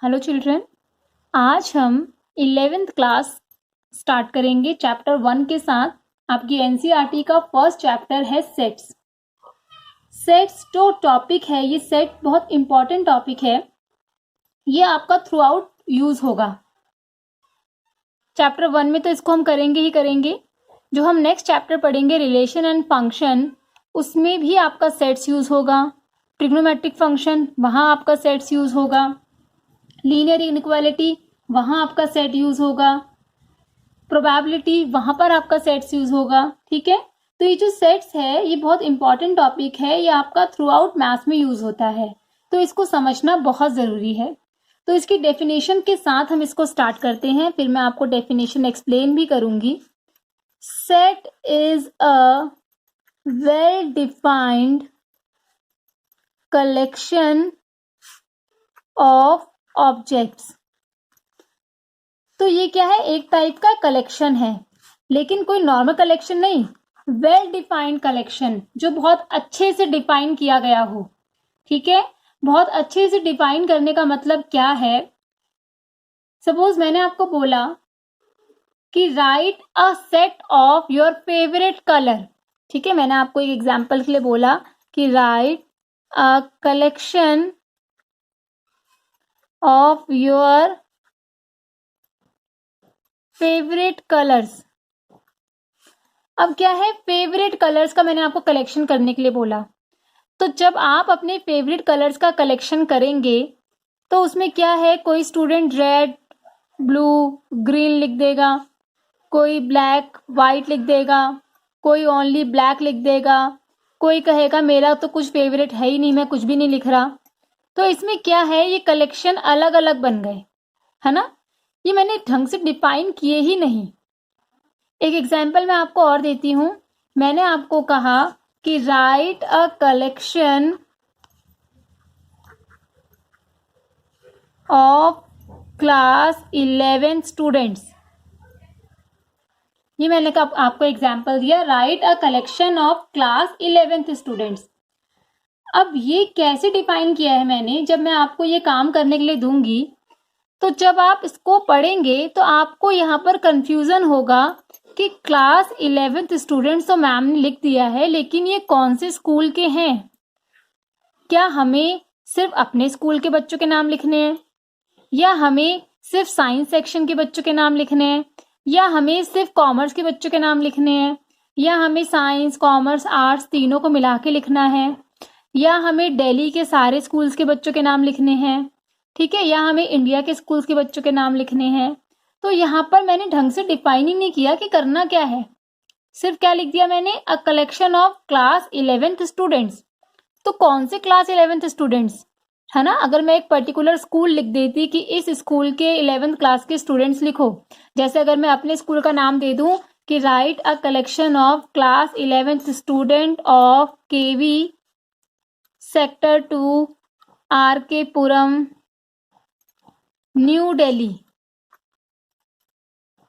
Hello children, आज हम 11th class start करेंगे चैप्टर 1 के साथ। आपकी एनसीईआरटी का फर्स्ट चैप्टर है सेट्स। सेट्स जो टॉपिक है, ये सेट बहुत इंपॉर्टेंट टॉपिक है। ये आपका थ्रू आउट यूज होगा। चैप्टर 1 में तो इसको हम करेंगे ही करेंगे। जो हम नेक्स्ट चैप्टर पढ़ेंगे रिलेशन एंड फंक्शन, उसमें भी आपका सेट्स यूज होगा। ट्रिग्नोमेट्रिक फंक्शन, वहाँ आपका सेट्स यूज होगा। लीनियर इनइक्वालिटी, वहां आपका सेट यूज होगा। प्रोबेबिलिटी, वहां पर आपका सेट्स यूज होगा। ठीक है, तो ये जो सेट्स है ये बहुत इंपॉर्टेंट टॉपिक है। ये आपका थ्रू आउट मैथ्स में यूज होता है, तो इसको समझना बहुत जरूरी है। तो इसकी डेफिनेशन के साथ हम इसको स्टार्ट करते हैं, फिर मैं आपको डेफिनेशन एक्सप्लेन भी करूंगी। Set is a well defined collection of objects. तो ये क्या है, एक टाइप का कलेक्शन है, लेकिन कोई नॉर्मल कलेक्शन नहीं, वेल डिफाइंड कलेक्शन, जो बहुत अच्छे से डिफाइन किया गया हो। ठीक है, बहुत अच्छे से डिफाइन करने का मतलब क्या है। सपोज मैंने आपको बोला कि write a set of your favourite colour. ठीक है, मैंने आपको एक एग्जांपल के लिए बोला कि write a collection of your favourite colours. अब क्या है, फेवरेट कलर्स का मैंने आपको कलेक्शन करने के लिए बोला। तो जब आप अपने फेवरेट कलर्स का कलेक्शन करेंगे तो उसमें क्या है, कोई स्टूडेंट रेड, ब्लू, ग्रीन लिख देगा, कोई ब्लैक, वाइट लिख देगा, कोई ओनली ब्लैक लिख देगा, कोई कहेगा मेरा तो कुछ फेवरेट है ही नहीं, मैं कुछ भी नहीं लिख रहा। तो इसमें क्या है, ये कलेक्शन अलग अलग बन गए, है ना। ये मैंने ढंग से डिफाइन किए ही नहीं। एक एग्जाम्पल मैं आपको और देती हूं। मैंने आपको कहा कि write a collection of class 11 students. ये मैंने आपको एग्जाम्पल दिया, right a collection of class 11th students. अब ये कैसे डिफाइन किया है मैंने, जब मैं आपको ये काम करने के लिए दूंगी तो जब आप इसको पढ़ेंगे तो आपको यहाँ पर कंफ्यूजन होगा कि क्लास 11th स्टूडेंट्स तो मैम ने लिख दिया है, लेकिन ये कौन से स्कूल के हैं। क्या हमें सिर्फ अपने स्कूल के बच्चों के नाम लिखने हैं, या हमें सिर्फ साइंस सेक्शन के बच्चों के नाम लिखने हैं, या हमें सिर्फ कॉमर्स के बच्चों के नाम लिखने हैं, या हमें साइंस, कॉमर्स, आर्ट्स तीनों को मिला के लिखना है, या हमें दिल्ली के सारे स्कूल्स के बच्चों के नाम लिखने हैं। ठीक है, या हमें इंडिया के स्कूल्स के बच्चों के नाम लिखने हैं। तो यहाँ पर मैंने ढंग से डिफाइन ही नहीं किया कि करना क्या है। सिर्फ क्या लिख दिया मैंने, अ collection of class 11th students. तो कौन से क्लास 11th स्टूडेंट्स, है ना। अगर मैं एक पर्टिकुलर स्कूल लिख देती कि इस स्कूल के 11th क्लास के स्टूडेंट्स लिखो, जैसे अगर मैं अपने स्कूल का नाम दे दूं कि write a collection of class 11th student of KV sector 2 R K. Puram New Delhi.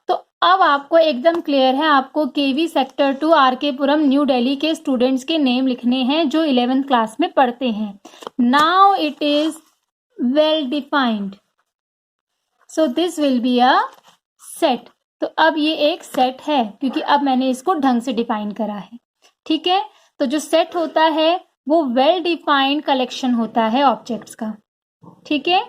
तो अब आपको एकदम क्लियर है, आपको केवी सेक्टर 2 आर.के. पुरम न्यू दिल्ली के स्टूडेंट्स के नेम लिखने हैं जो 11th क्लास में पढ़ते हैं। Now it is well defined, so this will be a set. तो अब ये एक सेट है क्योंकि अब मैंने इसको ढंग से डिफाइन करा है। ठीक है, तो जो सेट होता है वो वेल डिफाइंड कलेक्शन होता है ऑब्जेक्ट्स का। ठीक है,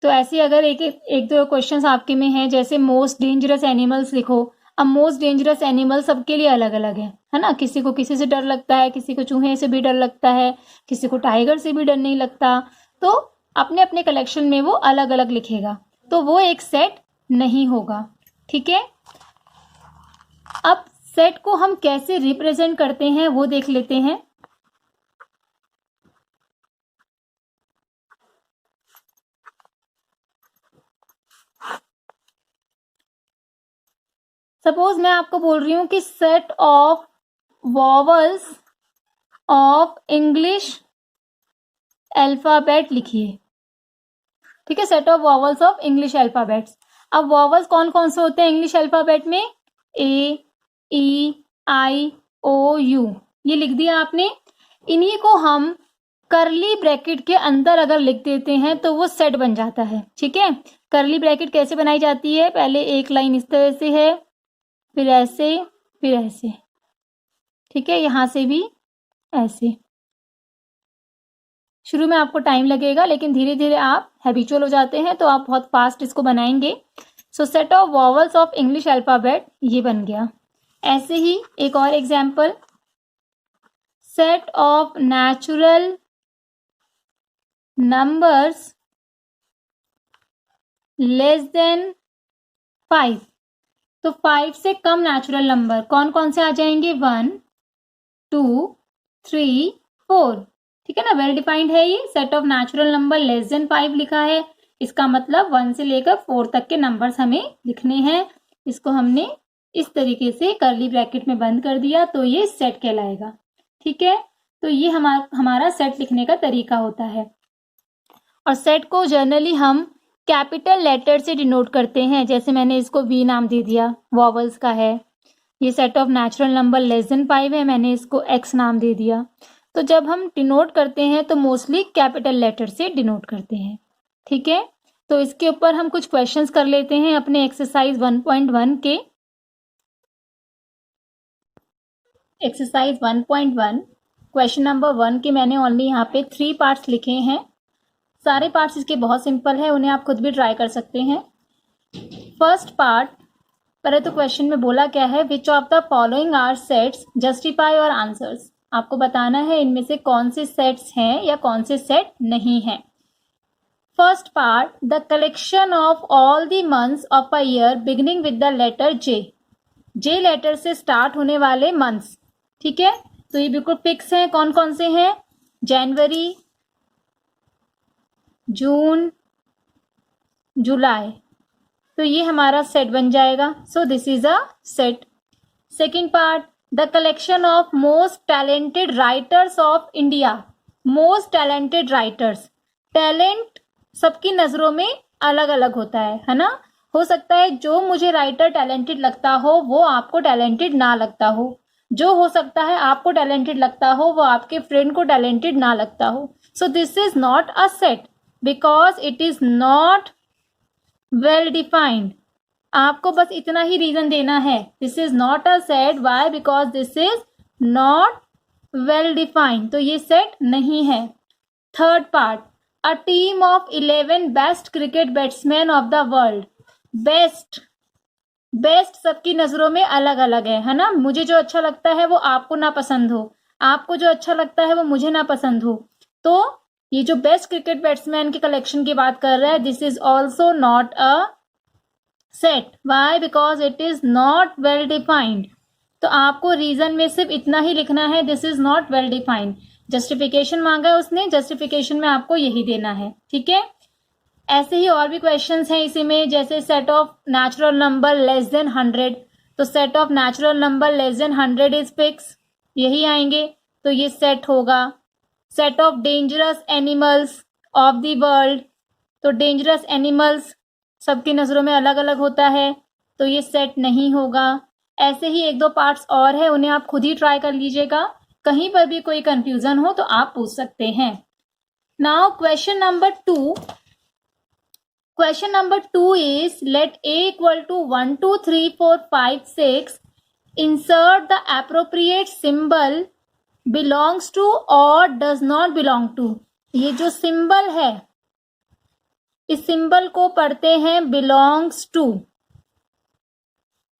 तो ऐसे अगर एक दो क्वेश्चंस आपके में हैं, जैसे मोस्ट डेंजरस एनिमल्स लिखो। अब मोस्ट डेंजरस एनिमल सबके लिए अलग अलग है ना। किसी को किसी से डर लगता है, किसी को चूहे से भी डर लगता है, किसी को टाइगर से भी डर नहीं लगता। तो अपने अपने कलेक्शन में वो अलग अलग लिखेगा, तो वो एक सेट नहीं होगा। ठीक है, अब सेट को हम कैसे रिप्रेजेंट करते हैं वो देख लेते हैं। सपोज मैं आपको बोल रही हूं कि set of vowels of English alphabet लिखिए। ठीक है, set of vowels of English alphabets. अब वॉवल्स कौन कौन से होते हैं इंग्लिश अल्फाबेट में, ए, ई, आई, ओ, यू, ये लिख दिया आपने। इन्हीं को हम करली ब्रैकेट के अंदर अगर लिख देते हैं तो वो सेट बन जाता है। ठीक है, करली ब्रैकेट कैसे बनाई जाती है, पहले एक लाइन इस तरह से है, फिर ऐसे, फिर ऐसे। ठीक है, यहां से भी ऐसे। शुरू में आपको टाइम लगेगा, लेकिन धीरे धीरे आप हैबिचुअल हो जाते हैं तो आप बहुत फास्ट इसको बनाएंगे। सो set of vowels of English alphabet ये बन गया। ऐसे ही एक और example, set of natural numbers less than 5। तो 5 से कम नेचुरल नंबर कौन कौन से आ जाएंगे, 1, 2, 3, 4। ठीक है ना, वेल डिफाइंड है ये। Set of natural number less than 5 लिखा है, इसका मतलब 1 से लेकर 4 तक के नंबर्स हमें लिखने हैं। इसको हमने इस तरीके से करली ब्रैकेट में बंद कर दिया तो ये सेट कहलाएगा। ठीक है, तो ये हमारा सेट लिखने का तरीका होता है। और सेट को जनरली हम कैपिटल लेटर से डिनोट करते हैं, जैसे मैंने इसको वी नाम दे दिया, वॉवल्स का है। ये set of natural number less than 5 है, मैंने इसको एक्स नाम दे दिया। तो जब हम डिनोट करते हैं तो मोस्टली कैपिटल लेटर से डिनोट करते हैं। ठीक है, तो इसके ऊपर हम कुछ क्वेश्चंस कर लेते हैं अपने एक्सरसाइज 1.1 के। एक्सरसाइज 1.1 क्वेश्चन नंबर 1 के मैंने ओनली यहाँ पे 3 पार्ट्स लिखे हैं। सारे पार्ट्स इसके बहुत सिंपल है, उन्हें आप खुद भी ट्राई कर सकते हैं। फर्स्ट पार्ट, पहले तो क्वेश्चन में बोला क्या है, which of the following are sets, justify your answers. आपको बताना है इनमें से कौन से सेट्स हैं या कौन से सेट नहीं हैं। First part, the collection of all the months of a year beginning with the letter J. J letter से स्टार्ट होने वाले मंथ्स। ठीक है, तो ये बिल्कुल फिक्स हैं, कौन कौन से हैं, जनवरी, जून, जुलाई। तो ये हमारा सेट बन जाएगा। सो this is a set. Second part, the collection of most talented writers of India. Most talented writers, talent सबकी नजरों में अलग अलग होता है ना। हो सकता है जो मुझे राइटर टैलेंटेड लगता हो वो आपको टैलेंटेड ना लगता हो, जो हो सकता है आपको टैलेंटेड लगता हो वो आपके फ्रेंड को टैलेंटेड ना लगता हो। So this is not a set because it is not well defined. आपको बस इतना ही रीजन देना है, this is not a set, why, because this is not well defined, तो ये सेट नहीं है। Third part, a team of 11 best cricket batsman of the world. Best, best सबकी नजरों में अलग अलग है ना। मुझे जो अच्छा लगता है वो आपको ना पसंद हो, आपको जो अच्छा लगता है वो मुझे ना पसंद हो। तो ये जो बेस्ट क्रिकेट बैट्समैन की कलेक्शन की बात कर रहा है, this is also not a set, why, because it is not well defined. तो आपको रीजन में सिर्फ इतना ही लिखना है, this is not well defined. Justification मांगा है उसने, जस्टिफिकेशन में आपको यही देना है। ठीक है, ऐसे ही और भी क्वेश्चंस हैं इसी में, जैसे set of natural number less than 100। तो set of natural number less than 100 is fix, यही आएंगे, तो ये सेट होगा। Set of dangerous animals of the world, तो डेंजरस एनिमल्स सबकी नजरों में अलग अलग होता है, तो ये सेट नहीं होगा। ऐसे ही एक दो पार्ट्स और है, उन्हें आप खुद ही ट्राई कर लीजिएगा, कहीं पर भी कोई कंफ्यूजन हो तो आप पूछ सकते हैं। Now question number 2, question number 2 is let a equal to 1 2 3 4 5 6, insert the appropriate symbol belongs to or does not belong to। ये जो सिंबल है इस सिंबल को पढ़ते हैं belongs to,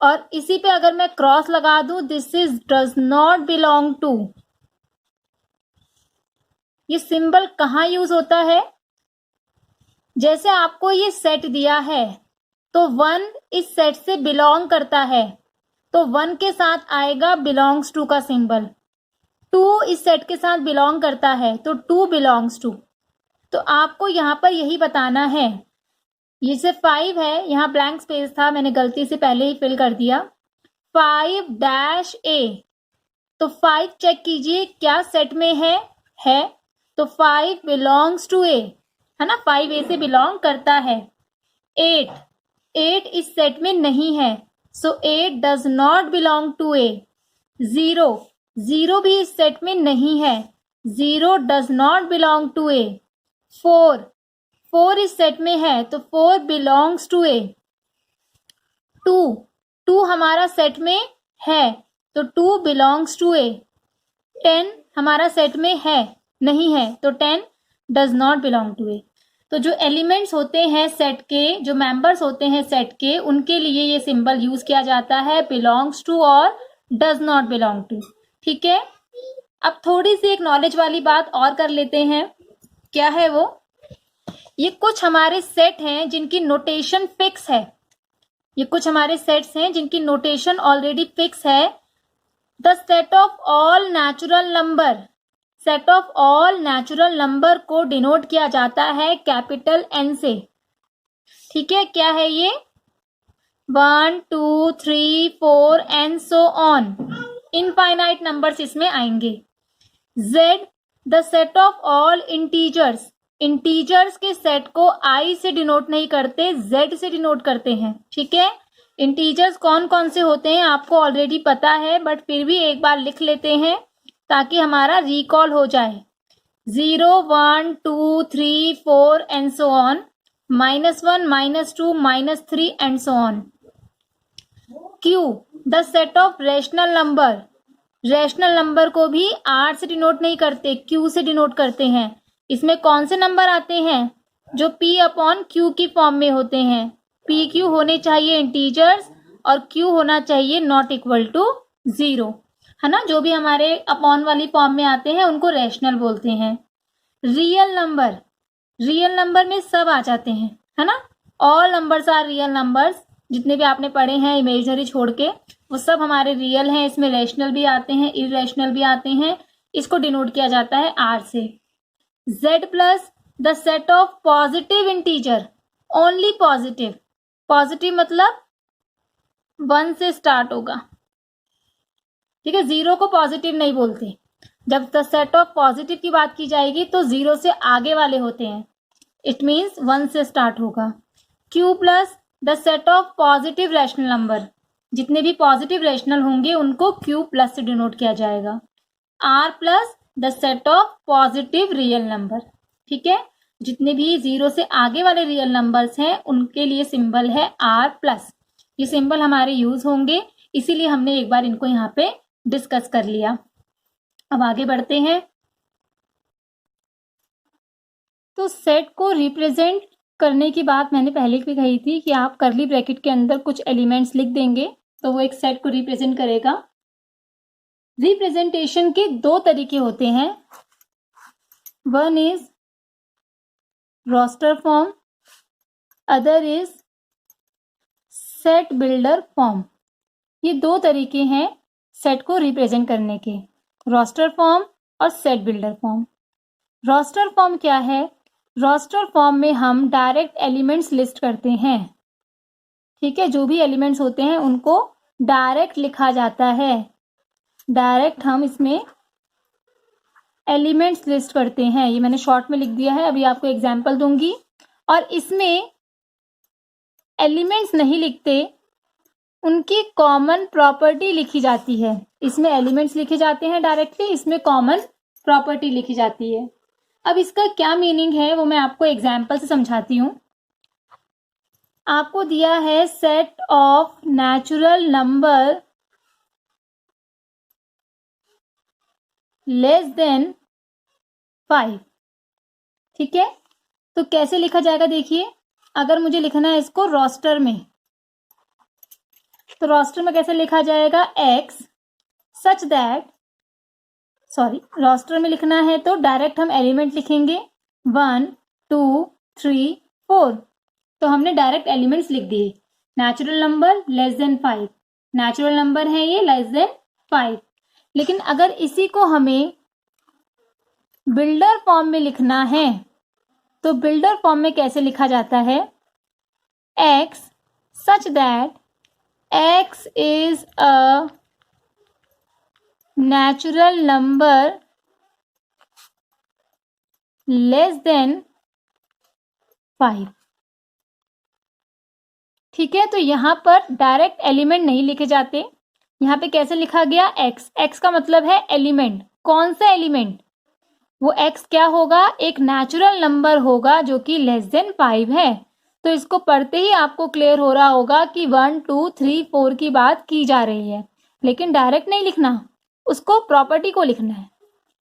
और इसी पे अगर मैं क्रॉस लगा दूं this is does not belong to। ये सिंबल कहाँ यूज होता है, जैसे आपको ये सेट दिया है तो 1 इस सेट से बिलोंग करता है, तो 1 के साथ आएगा बिलोंग्स टू का सिंबल। 2 इस सेट के साथ बिलोंग करता है तो 2 बिलोंग्स टू। तो आपको यहाँ पर यही बताना है। ये सिर्फ 5 है, यहाँ ब्लैंक स्पेस था, मैंने गलती से पहले ही फिल कर दिया। 5-A, तो 5 चेक कीजिए क्या सेट में है, तो 5 बिलोंग्स टू ए, है ना, 5A से बिलोंग करता है। 8 इस सेट में नहीं है, सो 8 डज नॉट बिलोंग टू ए। 0 भी इस सेट में नहीं है, 0 डज नॉट बिलोंग टू ए। 4 इस सेट में है तो 4 बिलोंग्स टू ए। 2 हमारा सेट में है तो 2 बिलोंग्स टू ए। 10 हमारा सेट में है नहीं है तो 10 डज नॉट बिलोंग टू ए। तो जो एलिमेंट्स होते हैं सेट के, जो मेंबर्स होते हैं सेट के, उनके लिए ये सिंबल यूज किया जाता है बिलोंग्स टू और डज नॉट बिलोंग टू। ठीक है, अब थोड़ी सी एक नॉलेज वाली बात और कर लेते हैं। क्या है वो? ये कुछ हमारे सेट हैं जिनकी नोटेशन फिक्स है। ये कुछ हमारे सेट्स हैं जिनकी नोटेशन ऑलरेडी फिक्स है। The set of all natural number, set of all natural number को डिनोट किया जाता है कैपिटल एन से। ठीक है, क्या है ये? 1 2 3 4 and so on, infinite numbers इसमें आएंगे। Z, the set of all integers, integers के सेट को I से डिनोट नहीं करते, Z से डिनोट करते हैं। ठीक है, इंटीजर्स कौन कौन से होते हैं आपको ऑलरेडी पता है, बट फिर भी एक बार लिख लेते हैं ताकि हमारा रिकॉल हो जाए। 0 1 2 3 4 and so on, -1 -2 -3 and so on. Q, the set of rational number, rational number को भी R से डिनोट नहीं करते, Q से डिनोट करते हैं। इसमें कौन से नंबर आते हैं? जो P अपॉन Q की फॉर्म में होते हैं। P Q होने चाहिए इंटीजर्स और Q होना चाहिए नॉट इक्वल टू 0, है ना। जो भी हमारे अपॉन वाली फॉर्म में आते हैं उनको रेशनल बोलते हैं। रियल नंबर, रियल नंबर में सब आ जाते हैं, है ना। All numbers are real numbers, जितने भी आपने पढ़े हैं इमेजनरी छोड़ के वो सब हमारे रियल हैं। इसमें रेशनल भी आते हैं, इरेशनल भी आते हैं। इसको डिनोट किया जाता है R से। Z plus, the set of positive integer, only positive, positive मतलब 1 से स्टार्ट होगा। ठीक है, 0 को पॉजिटिव नहीं बोलते। जब द सेट ऑफ पॉजिटिव की बात की जाएगी तो 0 से आगे वाले होते हैं, इट मीन्स 1 से स्टार्ट होगा। Q plus, the set of positive rational number, जितने भी पॉजिटिव रैशनल होंगे उनको Q प्लस से डिनोट किया जाएगा। R plus, the set of positive real number. ठीक है, जितने भी 0 से आगे वाले रियल नंबर्स हैं उनके लिए सिंबल है R प्लस। ये सिंबल हमारे यूज होंगे, इसीलिए हमने एक बार इनको यहाँ पे डिस्कस कर लिया। अब आगे बढ़ते हैं। तो सेट को रिप्रेजेंट करने की बात मैंने पहले भी कही थी कि आप कर्ली ब्रैकेट के अंदर कुछ एलिमेंट्स लिख देंगे तो वो एक सेट को रिप्रेजेंट करेगा। रिप्रेजेंटेशन के 2 तरीके होते हैं। One is roster form, other is set builder form. ये 2 तरीके हैं सेट को रिप्रेजेंट करने के, रोस्टर फॉर्म और set builder form. Roster form क्या है? रोस्टर फॉर्म में हम डायरेक्ट एलिमेंट्स लिस्ट करते हैं। ठीक है, जो भी एलिमेंट्स होते हैं उनको डायरेक्ट लिखा जाता है। डायरेक्ट हम इसमें एलिमेंट्स लिस्ट करते हैं। ये मैंने शॉर्ट में लिख दिया है, अभी आपको एग्जांपल दूंगी। और इसमें एलिमेंट्स नहीं लिखते, उनकी कॉमन प्रॉपर्टी लिखी जाती है। इसमें एलिमेंट्स लिखे जाते हैं डायरेक्टली, इसमें कॉमन प्रॉपर्टी लिखी जाती है। अब इसका क्या मीनिंग है वो मैं आपको एग्जांपल से समझाती हूँ। आपको दिया है set of natural number less than 5। ठीक है, तो कैसे लिखा जाएगा देखिए। अगर मुझे लिखना है इसको रोस्टर में, तो रोस्टर में कैसे लिखा जाएगा? x such that, sorry, roster में लिखना है तो डायरेक्ट हम एलिमेंट लिखेंगे 1 2 3 4। तो हमने डायरेक्ट एलिमेंट्स लिख दिए। Natural number less than 5, natural number है ये लेस देन 5। लेकिन अगर इसी को हमें बिल्डर फॉर्म में लिखना है तो बिल्डर फॉर्म में कैसे लिखा जाता है? x such that x is a natural number less than 5। ठीक है, तो यहां पर डायरेक्ट एलिमेंट नहीं लिखे जाते। यहां पे कैसे लिखा गया? x, x का मतलब है एलिमेंट। कौन सा एलिमेंट? वो x क्या होगा, एक नेचुरल नंबर होगा जो कि लेस देन 5 है। तो इसको पढ़ते ही आपको क्लियर हो रहा होगा कि 1 2 3 4 की बात की जा रही है, लेकिन डायरेक्ट नहीं लिखना, उसको प्रॉपर्टी को लिखना है।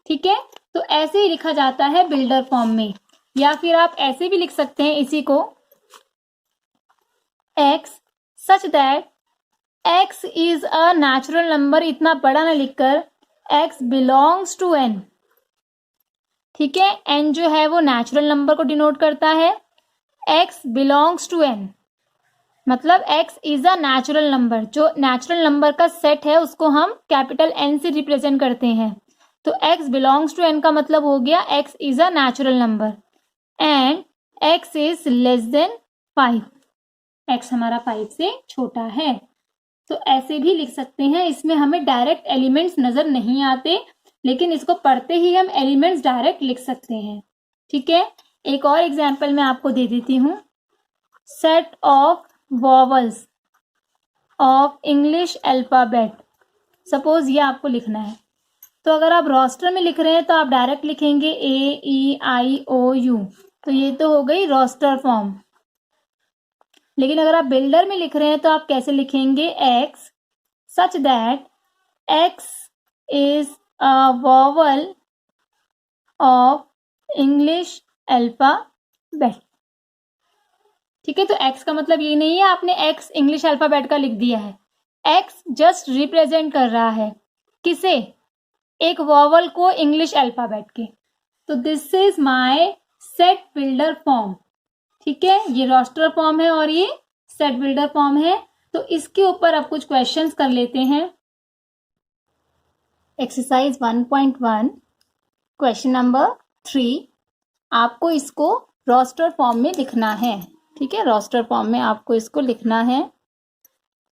ठीक है, तो ऐसे ही लिखा जाता है बिल्डर फॉर्म में। या फिर आप ऐसे भी लिख सकते हैं इसी को, x such that x is a natural number, इतना बड़ा ना लिखकर x बिलोंग्स टू n। ठीक है, n जो है वो नेचुरल नंबर को डिनोट करता है, x बिलोंग्स टू n मतलब x is a natural number. जो नेचुरल नंबर का सेट है उसको हम कैपिटल N से रिप्रेजेंट करते हैं। तो x बिलोंग्स टू n का मतलब हो गया x is a natural number and x is less then 5, x हमारा 5 से छोटा है। तो ऐसे भी लिख सकते हैं, इसमें हमें डायरेक्ट एलिमेंट्स नजर नहीं आते, लेकिन इसको पढ़ते ही हम एलिमेंट्स डायरेक्ट लिख सकते हैं। ठीक है, एक और एग्जांपल मैं आपको दे देती हूँ। Set of vowels of English alphabet, suppose ये आपको लिखना है। तो अगर आप रोस्टर में लिख रहे हैं तो आप डायरेक्ट लिखेंगे AEIOU, तो ये तो हो गई रोस्टर फॉर्म। लेकिन अगर आप बिल्डर में लिख रहे हैं तो आप कैसे लिखेंगे, x such that x is a vowel of English alphabet. ठीक है, तो x का मतलब ये नहीं है आपने x इंग्लिश अल्फाबेट का लिख दिया है, x जस्ट रिप्रेजेंट कर रहा है किसे, एक वॉवल को इंग्लिश अल्फाबेट के। तो this is my set builder form. ठीक है, ये रोस्टर फॉर्म है और ये सेट बिल्डर फॉर्म है। तो इसके ऊपर अब कुछ क्वेश्चंस कर लेते हैं। एक्सरसाइज 1.1 क्वेश्चन नंबर 3, आपको इसको रोस्टर फॉर्म में लिखना है। ठीक है, रोस्टर फॉर्म में आपको इसको लिखना है।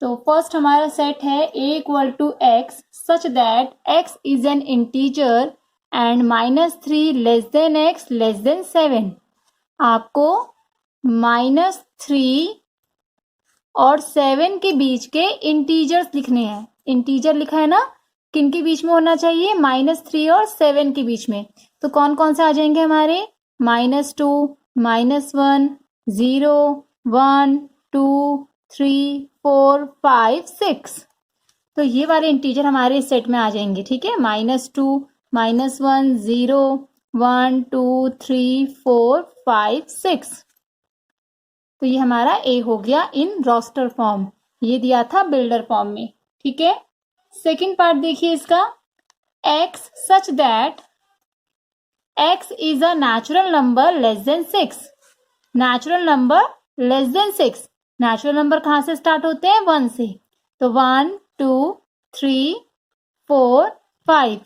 तो फर्स्ट हमारा सेट है a equal to x such that x is an integer and -3 less than x less than 7। आपको -3 और 7 के बीच के इंटीजर्स लिखने हैं। इंटीजर लिखा है ना, किन के बीच में होना चाहिए, -3 और 7 के बीच में। तो कौन कौन से आ जाएंगे हमारे, -2 -1 0 1 2 3 4 5 6। तो ये वाले इंटीजर हमारे इस सेट में आ जाएंगे। ठीक है, -2 -1 0 1 2 3 4 5 6। तो ये हमारा ए हो गया इन रोस्टर फॉर्म, ये दिया था बिल्डर फॉर्म में। ठीक है, सेकेंड पार्ट देखिए इसका, x such that x is a natural number less than 6। Natural number less than 6, natural number कहाँ से स्टार्ट होते हैं, 1 से। तो 1 2 3 4 5,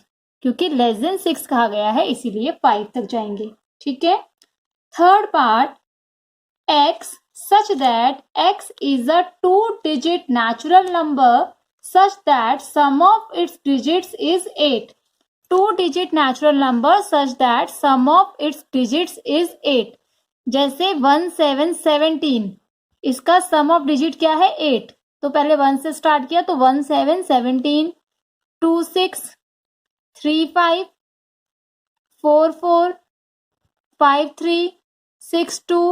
क्योंकि लेस देन 6 कहा गया है इसीलिए 5 तक जाएंगे। ठीक है, third part, x such that x is a 2-digit natural number such that sum of its digits is 8. 2-digit natural number such that sum of its digits is 8. जैसे 1 7 17, इसका सम ऑफ डिजिट क्या है, 8। तो पहले 1 से स्टार्ट किया तो 1 7 17, 2 6 3 5 4 4 5 3 6 2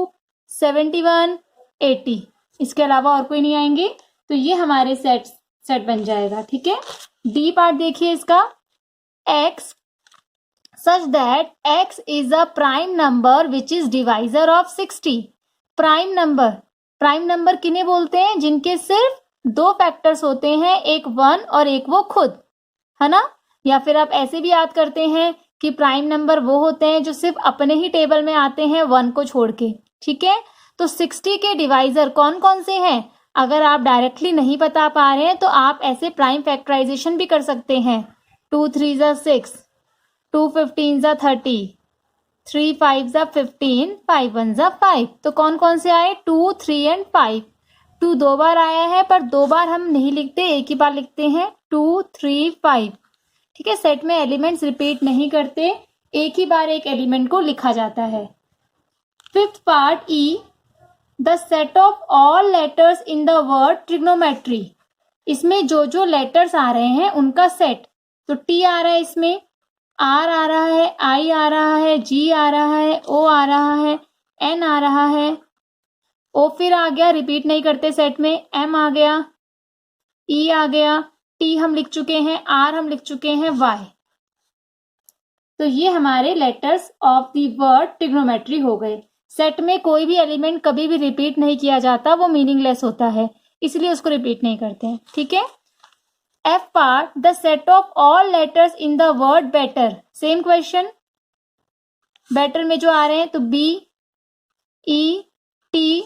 71 80, इसके अलावा और कोई नहीं आएंगे। तो ये हमारे सेट बन जाएगा। ठीक है, डी पार्ट देखिए इसका, x such that x is a prime number which is divisor of 60। Prime number किन्हें बोलते हैं, जिनके सिर्फ 2 फैक्टर्स होते हैं, एक 1 और एक वो खुद, है ना। या फिर आप ऐसे भी याद करते हैं कि प्राइम नंबर वो होते हैं जो सिर्फ अपने ही टेबल में आते हैं 1 को छोड़ के। ठीक है, तो 60 के डिवाइजर कौन कौन से हैं, अगर आप डायरेक्टली नहीं बता पा रहे हैं तो आप ऐसे प्राइम फैक्टराइजेशन भी कर सकते हैं। 2 3 ज़ा 6, 2 15 ज़ा 30, 3 5 ज़ा 15, 5 1 ज़ा 5। तो कौन कौन से आए, 2 3 एंड 5। 2 2 बार आया है, पर 2 बार हम नहीं लिखते, एक ही बार लिखते हैं, 2 3 5। ठीक है, सेट में एलिमेंट्स रिपीट नहीं करते, एक ही बार एक एलिमेंट को लिखा जाता है। Fifth part, E the set of all letters in the word trigonometry. इसमें जो जो लेटर्स आ रहे हैं उनका सेट, तो टी आ रहा है इसमें, आर आ रहा है, आई आ रहा है, जी आ रहा है, ओ आ रहा है, एन आ रहा है, ओ फिर आ गया, रिपीट नहीं करते सेट में, एम आ गया, ई आ गया, टी हम लिख चुके हैं, आर हम लिख चुके हैं, वाई। तो ये हमारे letters of the word trigonometry हो गए। सेट में कोई भी एलिमेंट कभी भी रिपीट नहीं किया जाता, वो मीनिंगलेस होता है, इसलिए उसको रिपीट नहीं करते हैं। ठीक है। F part, the set of all letters in the word better. Same question, better में जो आ रहे हैं तो बी, ई, टी,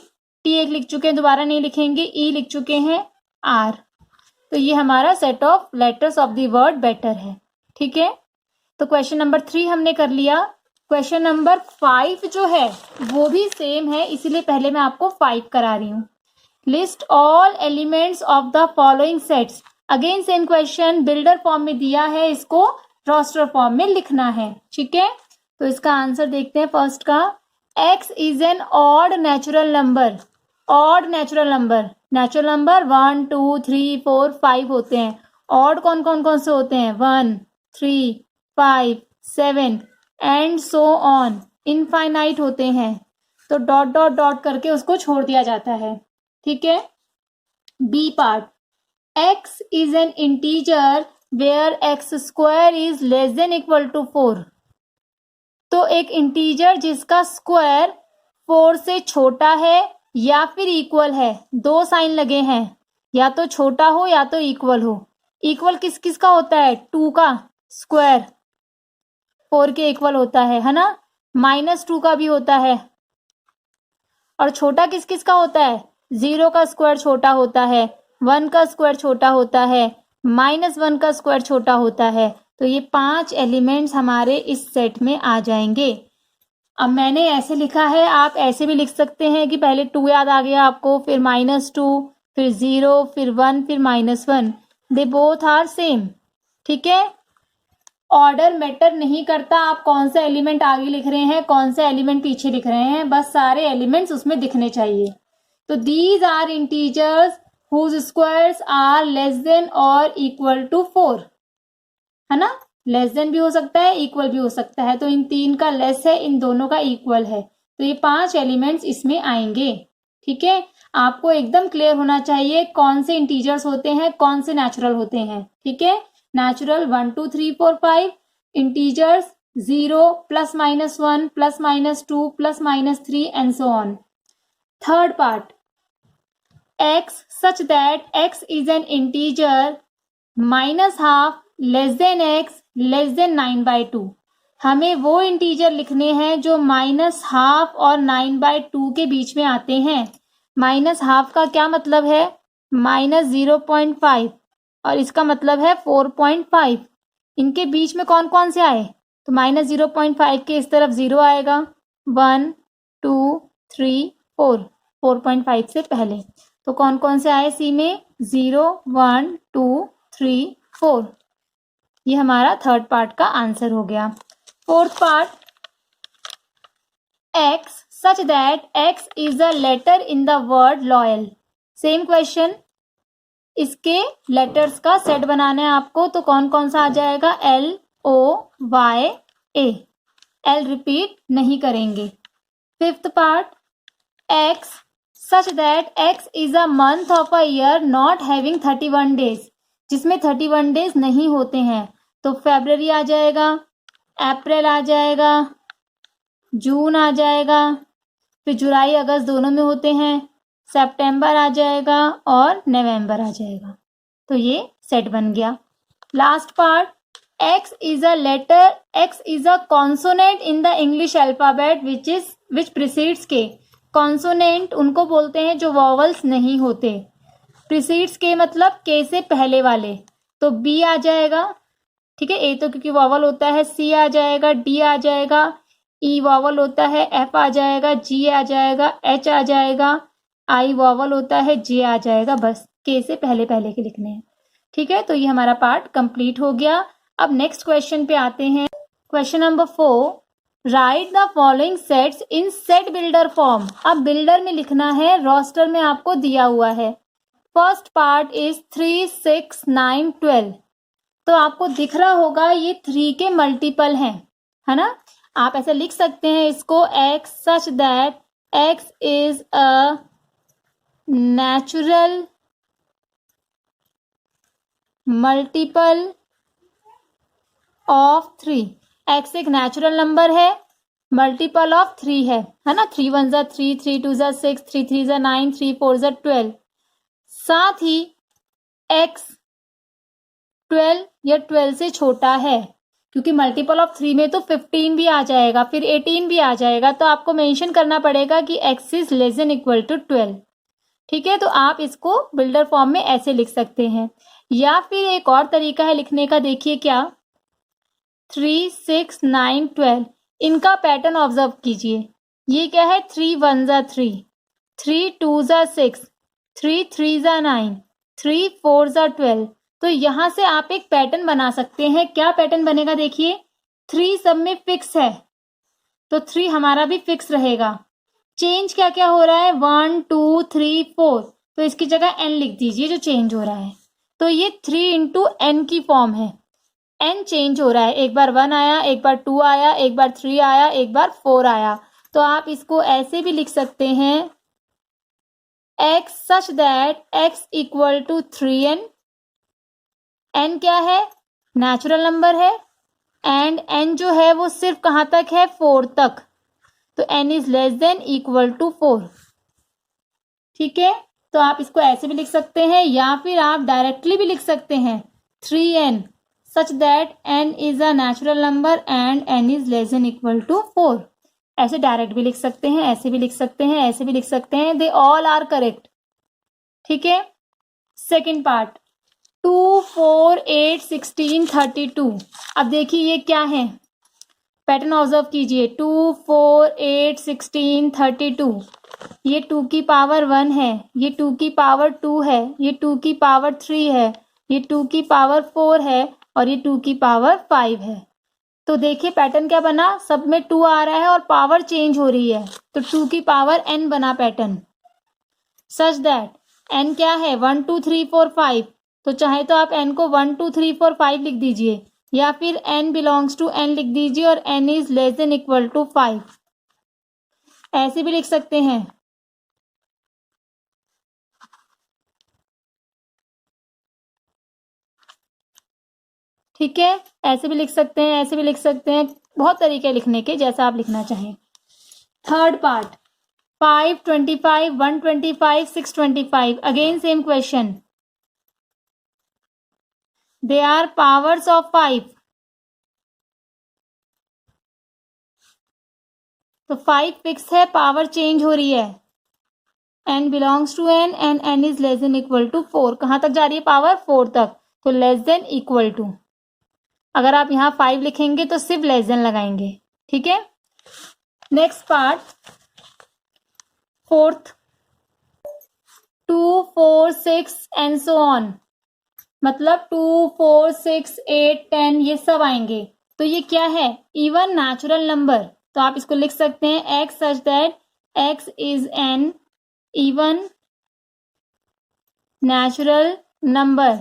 टी एक लिख चुके हैं, दोबारा नहीं लिखेंगे, ई लिख चुके हैं, आर। तो ये हमारा set of letters of the word better है। ठीक है। तो क्वेश्चन नंबर 3 हमने कर लिया। क्वेश्चन नंबर 5 जो है वो भी सेम है, इसीलिए पहले मैं आपको 5 करा रही हूँ। List all elements of the following sets. Again same question, builder form में दिया है, इसको रोस्टर फॉर्म में लिखना है। ठीक है। तो इसका आंसर देखते हैं फर्स्ट का। x is N odd natural number. Odd natural number, natural number 1 2 3 4 5 होते हैं। ऑड कौन कौन कौन से होते हैं? 1 3 5 7 एंड सो ऑन, इनफाइनाइट होते हैं। तो डॉट डॉट डॉट करके उसको छोड़ दिया जाता है। ठीक है। B part, x is an integer where x square is less than equal to 4। तो एक इंटीजर जिसका स्क्वायर 4 से छोटा है या फिर इक्वल है, दो साइन लगे हैं, या तो छोटा हो या तो इक्वल हो। इक्वल किस किस का होता है? 2 का स्क्वायर 4 के इक्वल होता है ना। -2 का भी होता है। और छोटा किस किस का होता है? 0 का स्क्वायर छोटा होता है, 1 का स्क्वायर छोटा होता है, -1 का स्क्वायर छोटा होता है। तो ये 5 एलिमेंट्स हमारे इस सेट में आ जाएंगे। अब मैंने ऐसे लिखा है, आप ऐसे भी लिख सकते हैं कि पहले 2 याद आ गया आपको, फिर -2, फिर 0, फिर 1, फिर -1। They both are same. ठीक है। ऑर्डर मैटर नहीं करता, आप कौन सा एलिमेंट आगे लिख रहे हैं, कौन सा एलिमेंट पीछे लिख रहे हैं, बस सारे एलिमेंट्स उसमें दिखने चाहिए। तो these are integers whose squares are less than और इक्वल टू 4, है ना। लेस देन भी हो सकता है, इक्वल भी हो सकता है। तो इन 3 का लेस है, इन दोनों का इक्वल है। तो ये 5 एलिमेंट्स इसमें आएंगे। ठीक है। आपको एकदम क्लियर होना चाहिए कौन से इंटीजर्स होते हैं, कौन से नेचुरल होते हैं। ठीक है। Natural 1 2 3 4 5, integers 0 +-1 +-2 +-3 and so on. Third part, x such that x is an integer -12 less than x less then 9/2। हमें वो इंटीजर लिखने हैं जो -12 और 9/2 के बीच में आते हैं। -12 का क्या मतलब है? -0.5 और इसका मतलब है 4.5। इनके बीच में कौन कौन से आए? तो -0.5 के इस तरफ 0 आएगा, 1 2 3 4, 4.5 से पहले। तो कौन कौन से आए सी में? 0 1 2 3 4। ये हमारा थर्ड पार्ट का आंसर हो गया। Fourth part, x such that x is a letter in the word loyal। Same question, इसके लेटर्स का सेट बनाना है आपको। तो कौन कौन सा आ जाएगा? LOYA। L रिपीट नहीं करेंगे। Fifth part, x such that x is a month of a year not having 31 days, जिसमें 31 डेज नहीं होते हैं। तो फरवरी आ जाएगा, अप्रैल आ जाएगा, जून आ जाएगा, फिर जुलाई अगस्त दोनों में होते हैं, सितंबर आ जाएगा और नवंबर आ जाएगा। तो ये सेट बन गया। Last part, x is a letter, x is a consonant in the English alphabet which precedes k। Consonant उनको बोलते हैं जो वॉवल्स नहीं होते। प्रीसीड्स के मतलब के से पहले वाले। तो बी आ जाएगा, ठीक है, ए तो क्योंकि वॉवल होता है, सी आ जाएगा, डी आ जाएगा, ई वॉवल होता है, एफ आ जाएगा, जी आ जाएगा, एच आ जाएगा, आई वॉवल होता है, जे आ जाएगा। बस के से पहले पहले के लिखने हैं। ठीक है। तो ये हमारा पार्ट कंप्लीट हो गया। अब नेक्स्ट क्वेश्चन पे आते हैं। Question number 4, right the following sets in set builder form. अब बिल्डर में लिखना है, रोस्टर में आपको दिया हुआ है। First part is 3 6 9 12। तो आपको दिख रहा होगा ये 3 के मल्टीपल हैं, है ना। आप ऐसे लिख सकते हैं इसको x such that x is a natural multiple of 3। x एक नेचुरल नंबर है, मल्टीपल ऑफ 3 है ना। 3 1 जा 3, 3 2 जा 6, 3 3 जा 9, 3 4 जा 12। साथ ही x 12 या 12 से छोटा है, क्योंकि मल्टीपल ऑफ 3 में तो 15 भी आ जाएगा, फिर 18 भी आ जाएगा, तो आपको मेंशन करना पड़ेगा कि x is less than equal to 12। ठीक है, तो आप इसको बिल्डर फॉर्म में ऐसे लिख सकते हैं। या फिर एक और तरीका है लिखने का, देखिए क्या, 3 6 9 12, इनका पैटर्न ऑब्जर्व कीजिए। ये क्या है, 3 1 जा 3, 3 2 जा 6, 3 3 जा 9, 3 4 जा 12। तो यहां से आप एक पैटर्न बना सकते हैं। क्या पैटर्न बनेगा, देखिए 3 सब में फिक्स है, तो 3 हमारा भी फिक्स रहेगा। चेंज क्या क्या हो रहा है, 1 2 3 4, तो इसकी जगह n लिख दीजिए जो चेंज हो रहा है। तो ये 3 इंटू n की फॉर्म है। n चेंज हो रहा है, एक बार 1 आया, एक बार 2 आया, एक बार 3 आया, एक बार 4 आया। तो आप इसको ऐसे भी लिख सकते हैं, x such that x equal to 3n। n क्या है, नेचुरल नंबर है, एंड n जो है वो सिर्फ कहां तक है, 4 तक, तो n is less than equal to 4। ठीक है, तो आप इसको ऐसे भी लिख सकते हैं, या फिर आप डायरेक्टली भी लिख सकते हैं 3n such that n is a natural number and n is less than equal to 4। ऐसे डायरेक्ट भी लिख सकते हैं, ऐसे भी लिख सकते हैं, ऐसे भी लिख सकते हैं, दे ऑल आर करेक्ट। ठीक है, सेकेंड पार्ट, 2 4 8 16 32। अब देखिए ये क्या है, पैटर्न ऑब्जर्व कीजिए, 2 4 8 16 32। ये 2 की पावर 1 है, ये 2 की पावर 2 है, ये 2 की पावर 3 है, ये 2 की पावर 4 है, और ये 2 की पावर 5 है। तो देखिए पैटर्न क्या बना, सब में 2 आ रहा है और पावर चेंज हो रही है, तो 2 की पावर n बना पैटर्न। सच दैट n क्या है, 1 2 3 4 5, तो चाहे तो आप n को 1 2 3 4 5 लिख दीजिए, या फिर n बिलोंग्स टू n लिख दीजिए और n is less than equal to 5। ऐसे भी लिख सकते हैं। ठीक है, ऐसे भी लिख सकते हैं, ऐसे भी लिख सकते हैं, बहुत तरीके लिखने के, जैसा आप लिखना चाहें। Third part, 5 25 125 625। Again same question, they are powers of 5। तो 5 फिक्स है, पावर चेंज हो रही है, n belongs to n and n is less than equal to 4। कहां तक जा रही है पावर, 4 तक, तो लेस देन इक्वल टू। अगर आप यहाँ 5 लिखेंगे तो सिर्फ लेस देन लगाएंगे। ठीक है, next part, fourth, 2 4 6 and so on, मतलब 2 4 6 8 10 ये सब आएंगे। तो ये क्या है, इवन नेचुरल नंबर, तो आप इसको लिख सकते हैं x such that x is an even natural number.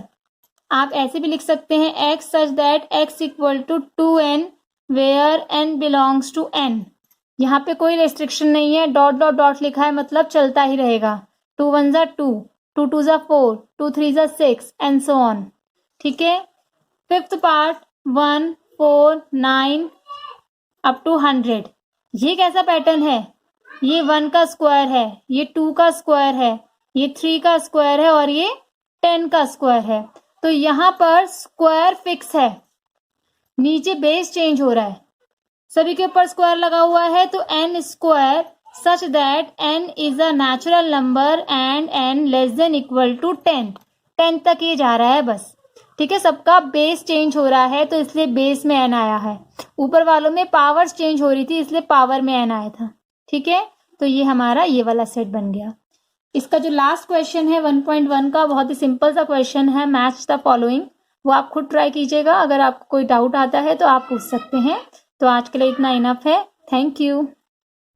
आप ऐसे भी लिख सकते हैं x such that x equal to 2n where n belongs to n। यहाँ पे कोई रेस्ट्रिक्शन नहीं है, डॉट डॉट डॉट लिखा है मतलब चलता ही रहेगा। 2 1 जा 2, 2 2 जा 4, 2 3 जा 6 एंड सो ऑन। ठीक है, फिफ्थ पार्ट, 1 4 9 अप टू 100। ये कैसा पैटर्न है, ये 1 का स्क्वायर है, ये 2 का स्क्वायर है, ये 3 का स्क्वायर है, और ये 10 का स्क्वायर है। तो यहाँ पर स्क्वायर फिक्स है, नीचे बेस चेंज हो रहा है, सभी के ऊपर स्क्वायर लगा हुआ है, तो n square such that n is a natural number and n less than equal to 10। 10 तक ये जा रहा है बस। ठीक है, सबका बेस चेंज हो रहा है, तो इसलिए बेस में n आया है। ऊपर वालों में पावर्स चेंज हो रही थी, इसलिए पावर में n आया था। ठीक है, तो ये हमारा ये वाला सेट बन गया। इसका जो लास्ट क्वेश्चन है 1.1 का, बहुत ही सिंपल सा क्वेश्चन है, मैच द फॉलोइंग, वो आप खुद ट्राई कीजिएगा। अगर आपको कोई डाउट आता है तो आप पूछ सकते हैं। तो आज के लिए इतना इनफ है। Thank you.